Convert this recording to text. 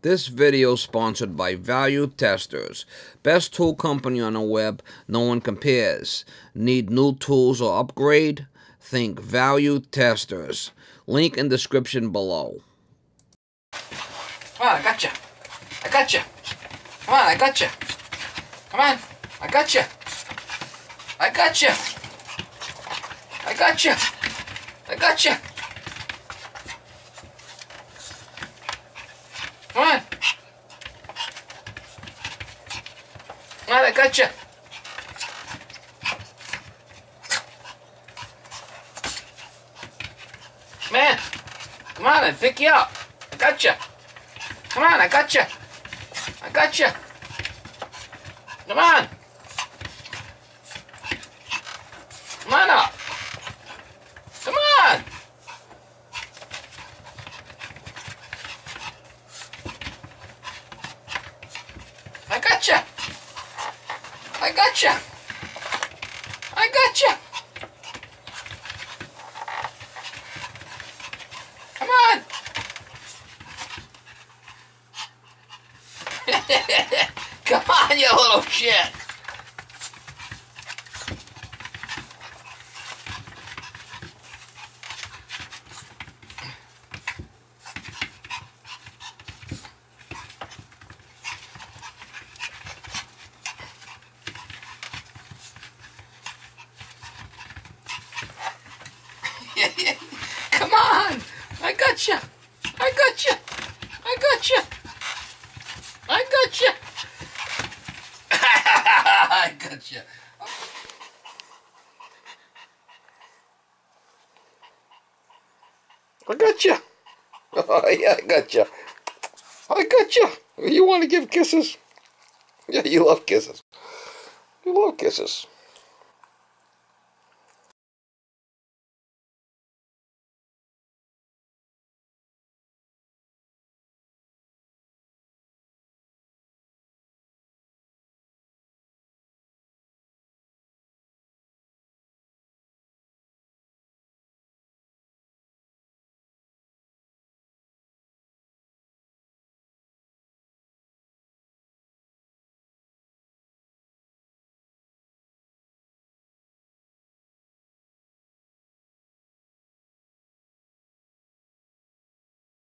This video is sponsored by Value Testers. Best tool company on the web, no one compares. Need new tools or upgrade? Think Value Testers. Link in description below. Come on, I gotcha. I gotcha. Come on, I gotcha. Come on, I gotcha. I gotcha. I gotcha. I gotcha. Come on. Come on, I gotcha. Man, come on, I pick you up. I gotcha. Come on, I gotcha. I gotcha. Come on. Come on up. Come on. I gotcha. I gotcha. I gotcha. Come on. Come on, you little shit. Come on! I gotcha! I gotcha! I gotcha! I gotcha! I gotcha! I gotcha! Oh, yeah, I gotcha! I gotcha! You want to give kisses? Yeah, you love kisses. You love kisses.